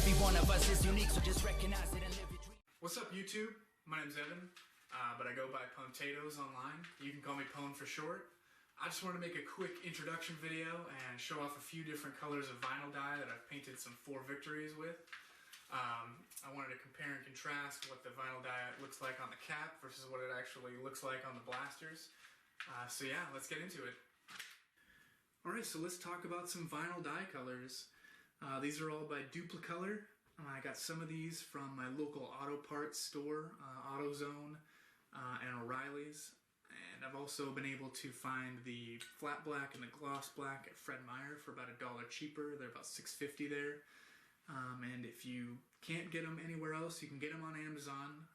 Every one of us is unique, so just recognize it and live your dream. What's up, YouTube? My name's Evan, but I go by Potatoes online. You can call me Pone for short. I just wanted to make a quick introduction video and show off a few different colors of vinyl dye that I've painted some 4Victories with. I wanted to compare and contrast what the vinyl dye looks like on the cap versus what it actually looks like on the blasters. So yeah, let's get into it. Alright, so let's talk about some vinyl dye colors. These are all by Duplicolor. I got some of these from my local auto parts store, AutoZone and O'Reilly's. And I've also been able to find the flat black and the gloss black at Fred Meyer for about $1 cheaper. They're about $6.50 there. And if you can't get them anywhere else, you can get them on Amazon.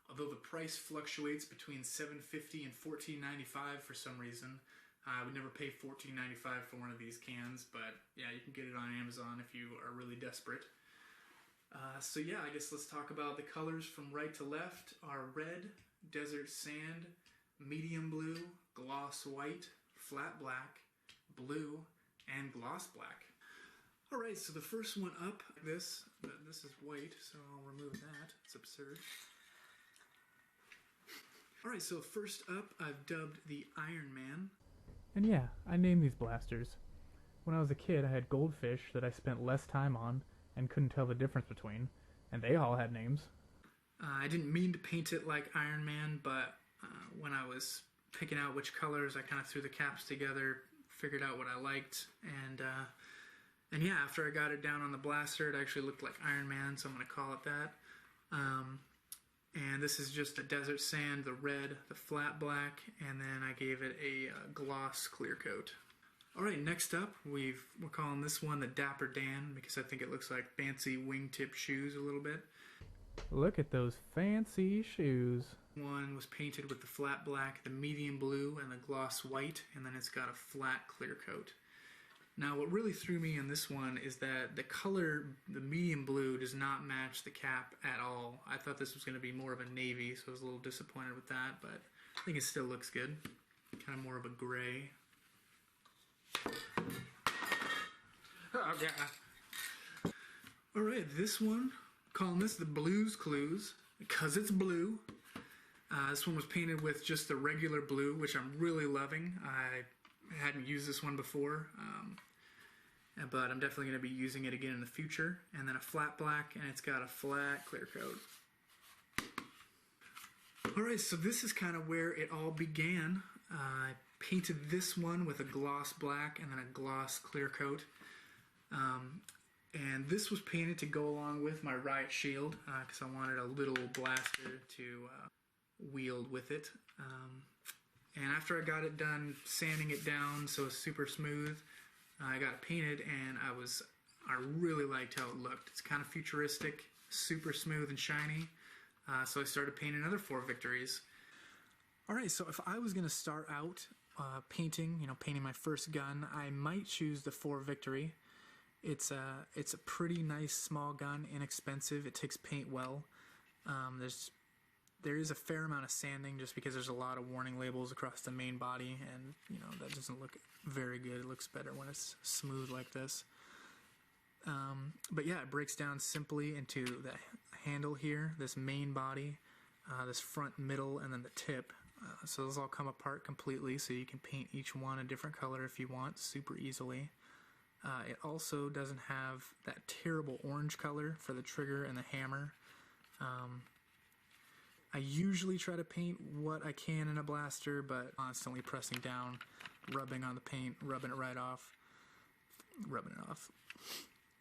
Although the price fluctuates between $7.50 and $14.95 for some reason. I would never pay $14.95 for one of these cans, but yeah, you can get it on Amazon if you are really desperate. So yeah, I guess let's talk about the colors from right to left are red, desert sand, medium blue, gloss white, flat black, blue, and gloss black. Alright, so the first one up, this is white, so I'll remove that. It's absurd. Alright, so first up, I've dubbed the Iron Man. And yeah, I named these blasters. When I was a kid, I had goldfish that I spent less time on and couldn't tell the difference between, and they all had names. I didn't mean to paint it like Iron Man, but when I was picking out which colors, I kind of threw the caps together, figured out what I liked, and yeah, after I got it down on the blaster, it actually looked like Iron Man, so I'm going to call it that. And this is just the desert sand, the red, the flat black, and then I gave it a gloss clear coat. Alright, next up, we're calling this one the Dapper Dan, because I think it looks like fancy wingtip shoes a little bit. Look at those fancy shoes. One was painted with the flat black, the medium blue, and the gloss white, and then it's got a flat clear coat. Now, what really threw me in this one is that the color, the medium blue, does not match the cap at all. I thought this was going to be more of a navy, so I was a little disappointed with that, but I think it still looks good. Kind of more of a gray. Oh, yeah. Alright, this one, calling this the Blues Clues, because it's blue. This one was painted with just the regular blue, which I'm really loving. I hadn't used this one before, but I'm definitely going to be using it again in the future. And then a flat black, and it's got a flat clear coat. Alright, so this is kind of where it all began. I painted this one with a gloss black and then a gloss clear coat. And this was painted to go along with my riot shield, because I wanted a little blaster to wield with it. And after I got it done sanding it down so it's super smooth, I got it painted, and I really liked how it looked. It's kind of futuristic, super smooth and shiny. So I started painting another 4Victories. Alright, so if I was going to start out painting my first gun, I might choose the 4Victory. It's a pretty nice small gun, inexpensive. It takes paint well. There is a fair amount of sanding just because there's a lot of warning labels across the main body, and that doesn't look very good. It looks better when it's smooth like this. But yeah, it breaks down simply into the handle here, this main body, this front, middle, and then the tip. So those all come apart completely, so you can paint each one a different color if you want, super easily. It also doesn't have that terrible orange color for the trigger and the hammer. I usually try to paint what I can in a blaster, but constantly pressing down, rubbing on the paint, rubbing it right off, rubbing it off.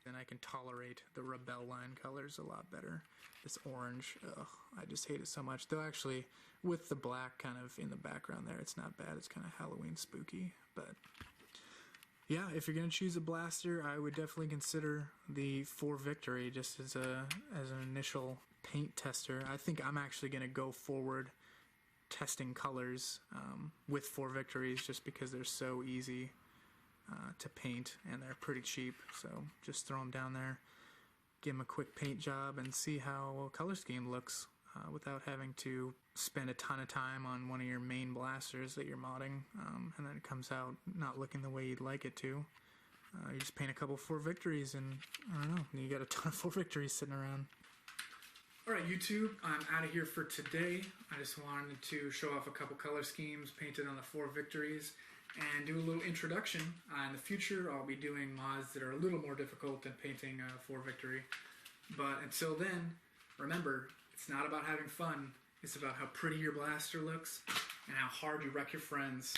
Then I can tolerate the Rebel line colors a lot better. This orange, ugh, I just hate it so much. Though actually, with the black kind of in the background there, it's not bad. It's kind of Halloween spooky, but yeah, if you're going to choose a blaster, I would definitely consider the 4Victory just as an initial paint tester. I think I'm actually going to go forward testing colors with 4Victories just because they're so easy to paint and they're pretty cheap. So just throw them down there, give them a quick paint job, and see how a color scheme looks without having to spend a ton of time on one of your main blasters that you're modding, and then it comes out not looking the way you'd like it to. You just paint a couple 4Victories and, I don't know, you got a ton of 4Victories sitting around. Alright YouTube, I'm out of here for today. I just wanted to show off a couple color schemes painted on the 4Victories and do a little introduction. In the future I'll be doing mods that are a little more difficult than painting 4Victory. But until then, remember, it's not about having fun, it's about how pretty your blaster looks and how hard you wreck your friends.